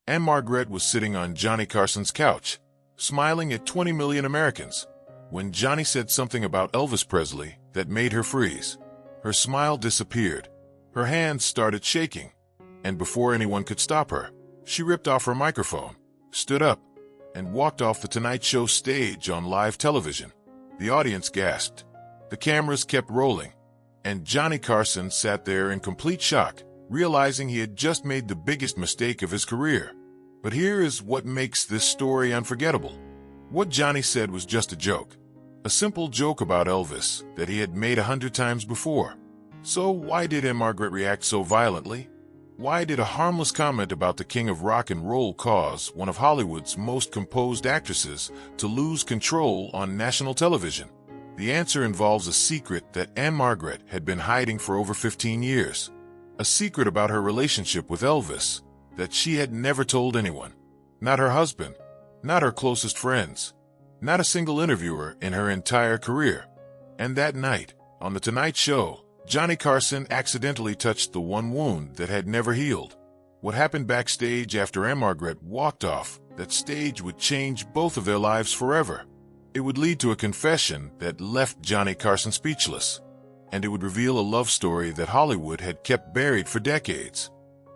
Ann-Margret was sitting on Johnny Carson's couch, smiling at 20 million Americans, when Johnny said something about Elvis Presley that made her freeze. Her smile disappeared. Her hands started shaking, and before anyone could stop her, she ripped off her microphone, stood up, and walked off the Tonight Show stage on live television. The audience gasped. The cameras kept rolling, and Johnny Carson sat there in complete shock, realizing he had just made the biggest mistake of his career. But here is what makes this story unforgettable. What Johnny said was just a joke. A simple joke about Elvis that he had made 100 times before. So why did Ann-Margret react so violently? Why did a harmless comment about the king of rock and roll cause one of Hollywood's most composed actresses to lose control on national television? The answer involves a secret that Ann-Margret had been hiding for over 15 years. A secret about her relationship with Elvis that she had never told anyone. Not her husband, not her closest friends, not a single interviewer in her entire career. And that night, on The Tonight Show, Johnny Carson accidentally touched the one wound that had never healed. What happened backstage after Ann-Margret walked off that stage would change both of their lives forever. It would lead to a confession that left Johnny Carson speechless, and it would reveal a love story that Hollywood had kept buried for decades.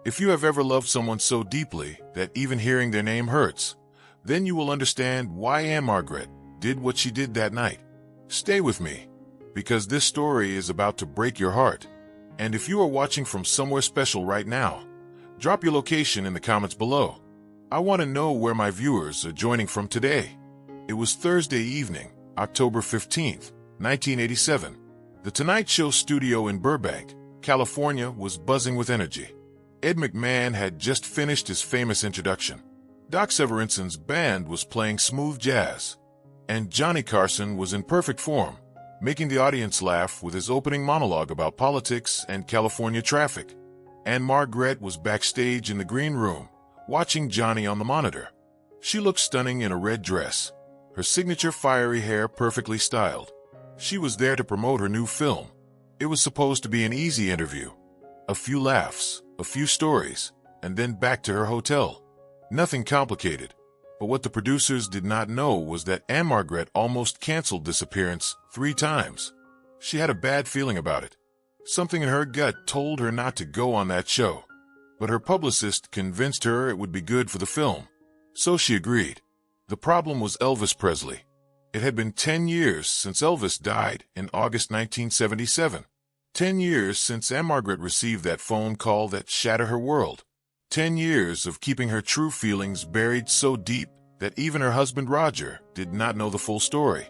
If you have ever loved someone so deeply that even hearing their name hurts, then you will understand why Ann-Margret did what she did that night. Stay with me, because this story is about to break your heart. And if you are watching from somewhere special right now, drop your location in the comments below. I want to know where my viewers are joining from today. It was Thursday evening, October 15th, 1987. The Tonight Show studio in Burbank, California was buzzing with energy. Ed McMahon had just finished his famous introduction. Doc Severinsen's band was playing smooth jazz, and Johnny Carson was in perfect form, making the audience laugh with his opening monologue about politics and California traffic. Ann-Margret was backstage in the green room, watching Johnny on the monitor. She looked stunning in a red dress, her signature fiery hair perfectly styled. She was there to promote her new film. It was supposed to be an easy interview. A few laughs, a few stories, and then back to her hotel. Nothing complicated. But what the producers did not know was that Ann-Margret almost canceled this appearance 3 times. She had a bad feeling about it. Something in her gut told her not to go on that show. But her publicist convinced her it would be good for the film. So she agreed. The problem was Elvis Presley. It had been 10 years since Elvis died in August 1977. 10 years since Ann-Margret received that phone call that shattered her world. 10 years of keeping her true feelings buried so deep that even her husband Roger did not know the full story.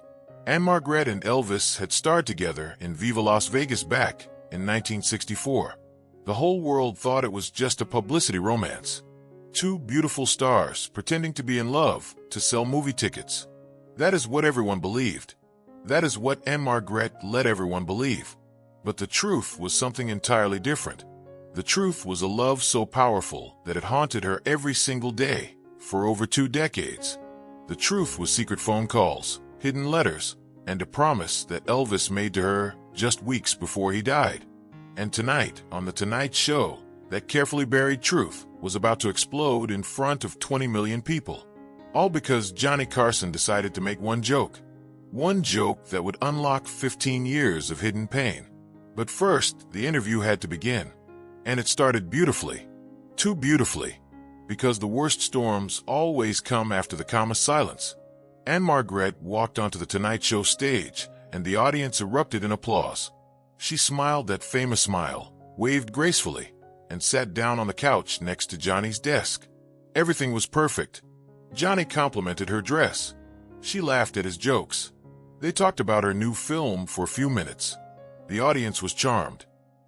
Ann-Margret and Elvis had starred together in Viva Las Vegas back in 1964. The whole world thought it was just a publicity romance. 2 beautiful stars pretending to be in love to sell movie tickets. That is what everyone believed. That is what Ann-Margret let everyone believe. But the truth was something entirely different. The truth was a love so powerful that it haunted her every single day for over 2 decades. The truth was secret phone calls, hidden letters, and a promise that Elvis made to her just weeks before he died. And tonight, on The Tonight Show, that carefully buried truth was about to explode in front of 20 million people. All because Johnny Carson decided to make one joke. One joke that would unlock 15 years of hidden pain. But first, the interview had to begin. And it started beautifully. Too beautifully. Because the worst storms always come after the calmest silence. Ann-Margret walked onto the Tonight Show stage, and the audience erupted in applause. She smiled that famous smile, waved gracefully, and sat down on the couch next to Johnny's desk. Everything was perfect. Johnny complimented her dress. She laughed at his jokes. They talked about her new film for a few minutes. The audience was charmed.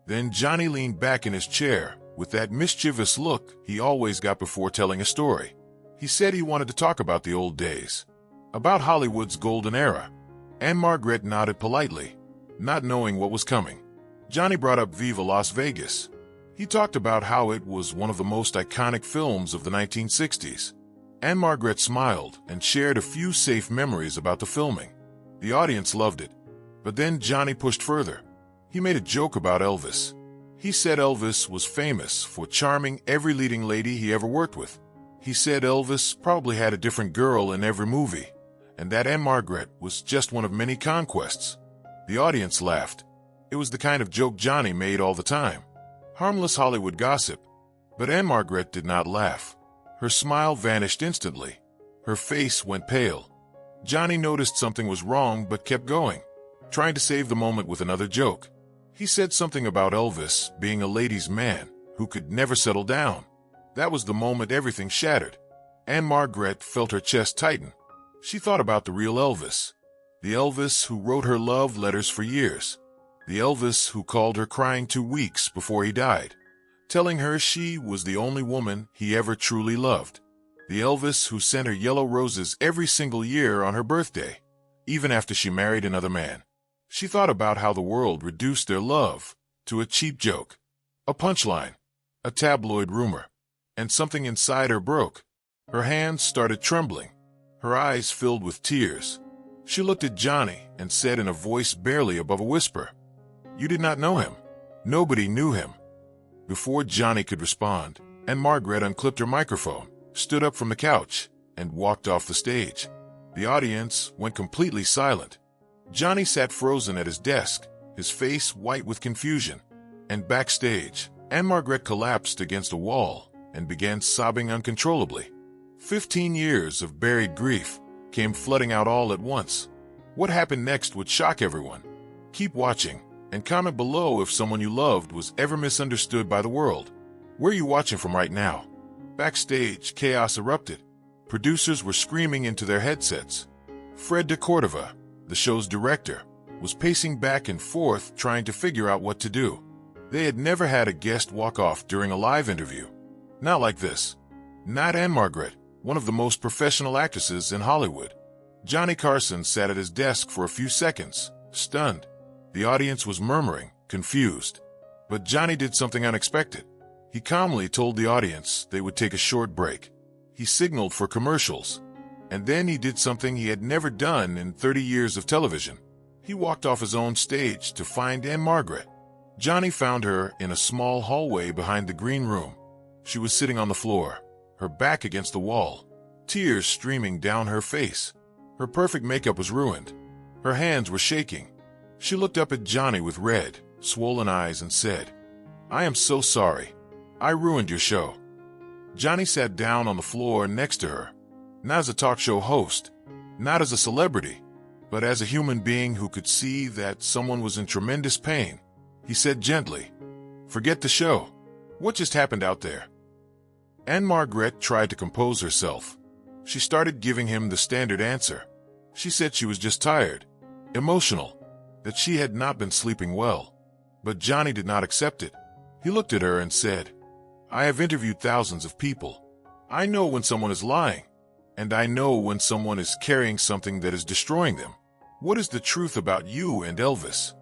Then Johnny leaned back in his chair with that mischievous look he always got before telling a story. He said he wanted to talk about the old days, about Hollywood's golden era. Ann-Margret nodded politely, not knowing what was coming. Johnny brought up Viva Las Vegas. He talked about how it was one of the most iconic films of the 1960s. Ann-Margret smiled and shared a few safe memories about the filming. The audience loved it. But then Johnny pushed further. He made a joke about Elvis. He said Elvis was famous for charming every leading lady he ever worked with. He said Elvis probably had a different girl in every movie, and that Ann-Margret was just one of many conquests. The audience laughed. It was the kind of joke Johnny made all the time. Harmless Hollywood gossip. But Ann-Margret did not laugh. Her smile vanished instantly. Her face went pale. Johnny noticed something was wrong but kept going, trying to save the moment with another joke. He said something about Elvis being a ladies' man who could never settle down. That was the moment everything shattered. Ann-Margret felt her chest tighten. She thought about the real Elvis. The Elvis who wrote her love letters for years. The Elvis who called her crying 2 weeks before he died, telling her she was the only woman he ever truly loved. The Elvis who sent her yellow roses every single year on her birthday, even after she married another man. She thought about how the world reduced their love to a cheap joke, a punchline, a tabloid rumor, and something inside her broke. Her hands started trembling. Her eyes filled with tears. She looked at Johnny and said in a voice barely above a whisper, "You did not know him. Nobody knew him." Before Johnny could respond, Ann-Margret unclipped her microphone, stood up from the couch, and walked off the stage. The audience went completely silent. Johnny sat frozen at his desk, his face white with confusion. And backstage, Ann-Margret collapsed against a wall and began sobbing uncontrollably. 15 years of buried grief came flooding out all at once. What happened next would shock everyone. Keep watching, and comment below if someone you loved was ever misunderstood by the world. Where are you watching from right now? Backstage, chaos erupted. Producers were screaming into their headsets. Fred de Cordova, the show's director, was pacing back and forth trying to figure out what to do. They had never had a guest walk off during a live interview. Not like this. Not Ann-Margret, one of the most professional actresses in Hollywood. Johnny Carson sat at his desk for a few seconds, stunned. The audience was murmuring, confused. But Johnny did something unexpected. He calmly told the audience they would take a short break. He signaled for commercials. And then he did something he had never done in 30 years of television. He walked off his own stage to find Ann-Margret. Johnny found her in a small hallway behind the green room. She was sitting on the floor, her back against the wall, tears streaming down her face. Her perfect makeup was ruined. Her hands were shaking. She looked up at Johnny with red, swollen eyes and said, "I am so sorry. I ruined your show." Johnny sat down on the floor next to her, not as a talk show host, not as a celebrity, but as a human being who could see that someone was in tremendous pain. He said gently, "Forget the show. What just happened out there?" Ann-Margret tried to compose herself. She started giving him the standard answer. She said she was just tired, emotional, that she had not been sleeping well. But Johnny did not accept it. He looked at her and said, "I have interviewed thousands of people. I know when someone is lying, and I know when someone is carrying something that is destroying them. What is the truth about you and Elvis?"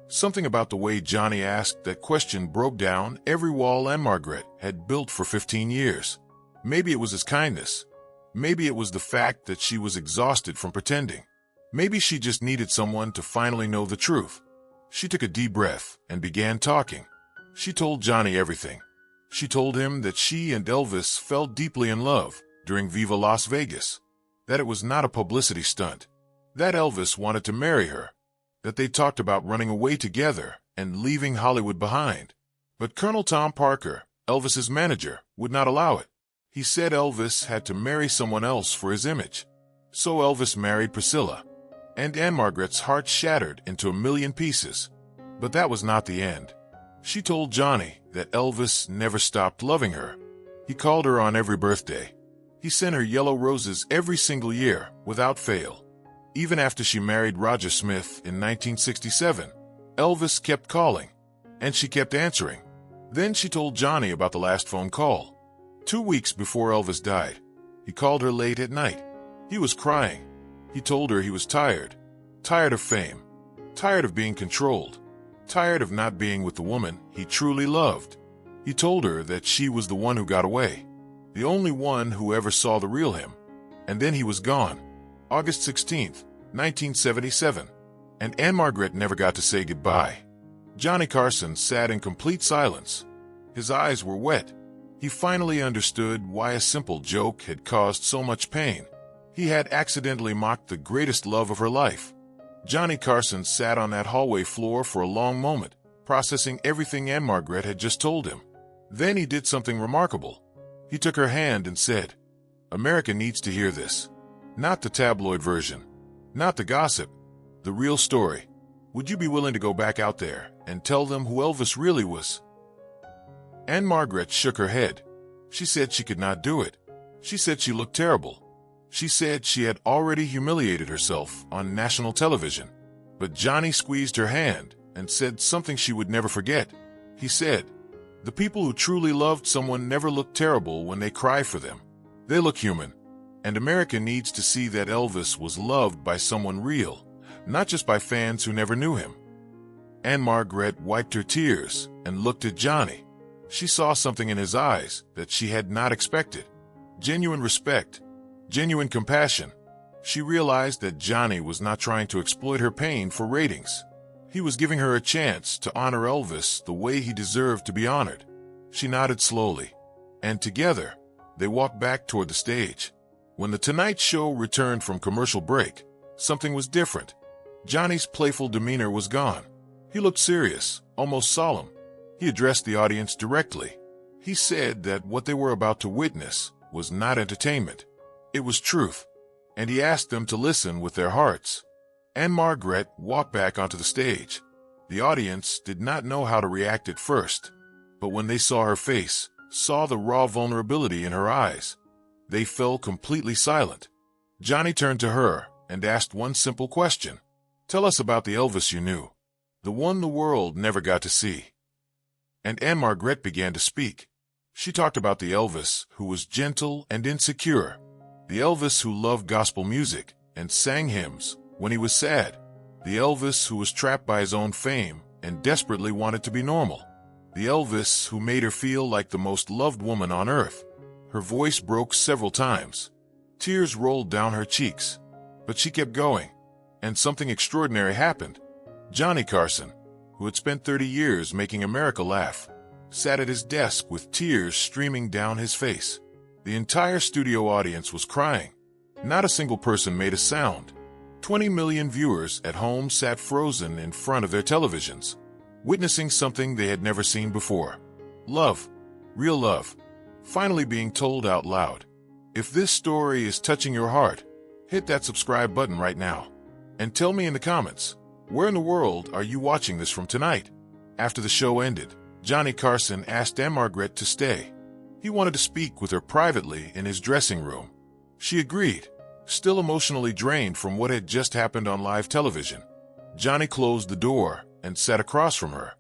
Something about the way Johnny asked that question broke down every wall Ann-Margret had built for 15 years. Maybe it was his kindness. Maybe it was the fact that she was exhausted from pretending. Maybe she just needed someone to finally know the truth. She took a deep breath and began talking. She told Johnny everything. She told him that she and Elvis fell deeply in love during Viva Las Vegas, that it was not a publicity stunt, that Elvis wanted to marry her, that they talked about running away together and leaving Hollywood behind. But Colonel Tom Parker, Elvis's manager, would not allow it. He said Elvis had to marry someone else for his image. So Elvis married Priscilla, and Ann-Margret's heart shattered into a million pieces. But that was not the end. She told Johnny that Elvis never stopped loving her. He called her on every birthday. He sent her yellow roses every single year, without fail. Even after she married Roger Smith in 1967, Elvis kept calling, and she kept answering. Then she told Johnny about the last phone call. 2 weeks before Elvis died, he called her late at night. He was crying. He told her he was tired. Tired of fame. Tired of being controlled. Tired of not being with the woman he truly loved. He told her that she was the one who got away, the only one who ever saw the real him. And then he was gone. August 16th, 1977. And Ann-Margret never got to say goodbye. Johnny Carson sat in complete silence. His eyes were wet. He finally understood why a simple joke had caused so much pain. He had accidentally mocked the greatest love of her life. Johnny Carson sat on that hallway floor for a long moment, processing everything Ann-Margret had just told him. Then he did something remarkable. He took her hand and said, "America needs to hear this. Not the tabloid version. Not the gossip. The real story. Would you be willing to go back out there and tell them who Elvis really was?" Ann-Margret shook her head. She said she could not do it. She said she looked terrible. She said she had already humiliated herself on national television. But Johnny squeezed her hand and said something she would never forget. He said, "The people who truly loved someone never look terrible when they cry for them. They look human. And America needs to see that Elvis was loved by someone real, not just by fans who never knew him." Ann-Margret wiped her tears and looked at Johnny. She saw something in his eyes that she had not expected. Genuine respect. Genuine compassion. She realized that Johnny was not trying to exploit her pain for ratings. He was giving her a chance to honor Elvis the way he deserved to be honored. She nodded slowly, and together, they walked back toward the stage. When The Tonight Show returned from commercial break, something was different. Johnny's playful demeanor was gone. He looked serious, almost solemn. He addressed the audience directly. He said that what they were about to witness was not entertainment. It was truth, and he asked them to listen with their hearts. Ann-Margret walked back onto the stage. The audience did not know how to react at first, but when they saw her face, saw the raw vulnerability in her eyes, they fell completely silent. Johnny turned to her and asked one simple question. "Tell us about the Elvis you knew, the one the world never got to see." And Ann-Margret began to speak. She talked about the Elvis who was gentle and insecure, the Elvis who loved gospel music and sang hymns when he was sad, the Elvis who was trapped by his own fame and desperately wanted to be normal, the Elvis who made her feel like the most loved woman on earth. Her voice broke several times. Tears rolled down her cheeks, but she kept going, and something extraordinary happened. Johnny Carson, who had spent 30 years making America laugh, sat at his desk with tears streaming down his face. The entire studio audience was crying. Not a single person made a sound. 20 million viewers at home sat frozen in front of their televisions, witnessing something they had never seen before. Love, real love, finally being told out loud. If this story is touching your heart, hit that subscribe button right now. And tell me in the comments, where in the world are you watching this from tonight? After the show ended, Johnny Carson asked Ann-Margret to stay. He wanted to speak with her privately in his dressing room. She agreed, still emotionally drained from what had just happened on live television. Johnny closed the door and sat across from her.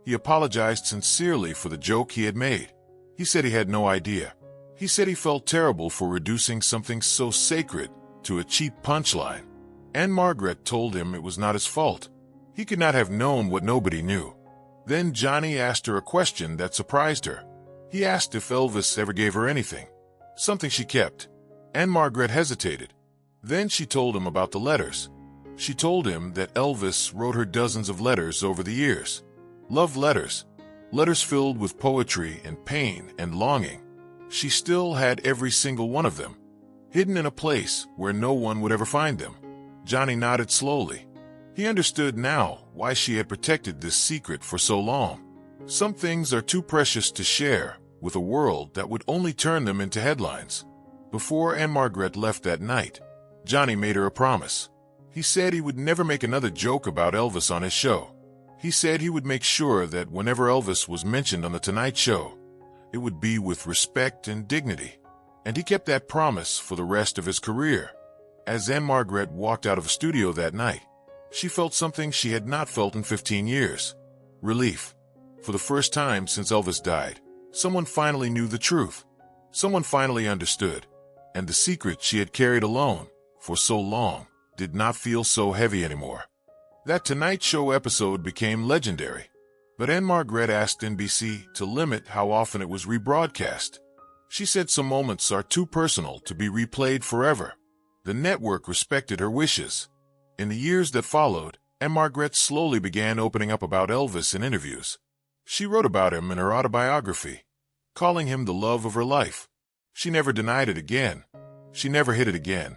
He apologized sincerely for the joke he had made. He said he had no idea. He said he felt terrible for reducing something so sacred to a cheap punchline. Ann-Margret told him it was not his fault. He could not have known what nobody knew. Then Johnny asked her a question that surprised her. He asked if Elvis ever gave her anything, something she kept. Ann-Margret hesitated. Then she told him about the letters. She told him that Elvis wrote her dozens of letters over the years. Love letters. Letters filled with poetry and pain and longing. She still had every single one of them, hidden in a place where no one would ever find them. Johnny nodded slowly. He understood now why she had protected this secret for so long. Some things are too precious to share with a world that would only turn them into headlines. Before Ann-Margret left that night, Johnny made her a promise. He said he would never make another joke about Elvis on his show. He said he would make sure that whenever Elvis was mentioned on The Tonight Show, it would be with respect and dignity. And he kept that promise for the rest of his career. As Ann-Margret walked out of the studio that night, she felt something she had not felt in 15 years. Relief. For the first time since Elvis died, someone finally knew the truth. Someone finally understood. And the secret she had carried alone for so long did not feel so heavy anymore. That Tonight Show episode became legendary. But Ann-Margret asked NBC to limit how often it was rebroadcast. She said some moments are too personal to be replayed forever. The network respected her wishes. In the years that followed, Ann-Margret slowly began opening up about Elvis in interviews. She wrote about him in her autobiography, calling him the love of her life. She never denied it again. She never hid it again.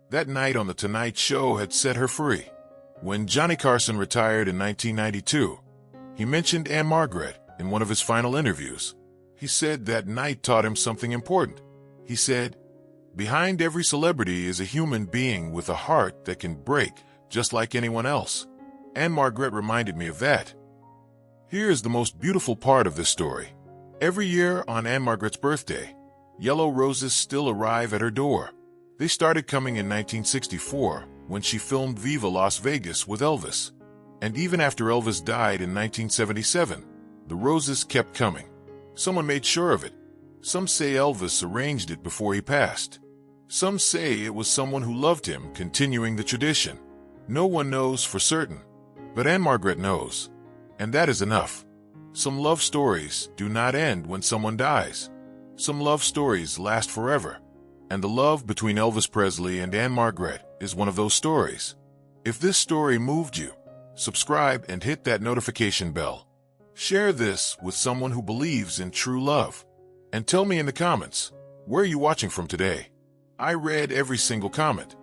That night on The Tonight Show had set her free. When Johnny Carson retired in 1992, he mentioned Ann-Margret in one of his final interviews. He said that night taught him something important. He said, "Behind every celebrity is a human being with a heart that can break just like anyone else." Ann-Margret reminded me of that. Here is the most beautiful part of this story. Every year on Ann-Margret's birthday, yellow roses still arrive at her door. They started coming in 1964 when she filmed Viva Las Vegas with Elvis. And even after Elvis died in 1977, the roses kept coming. Someone made sure of it. Some say Elvis arranged it before he passed. Some say it was someone who loved him continuing the tradition. No one knows for certain, but Ann-Margret knows. And that is enough. Some love stories do not end when someone dies. Some love stories last forever. And the love between Elvis Presley and Ann-Margret is one of those stories. If this story moved you, subscribe and hit that notification bell. Share this with someone who believes in true love. And tell me in the comments, where are you watching from today? I read every single comment.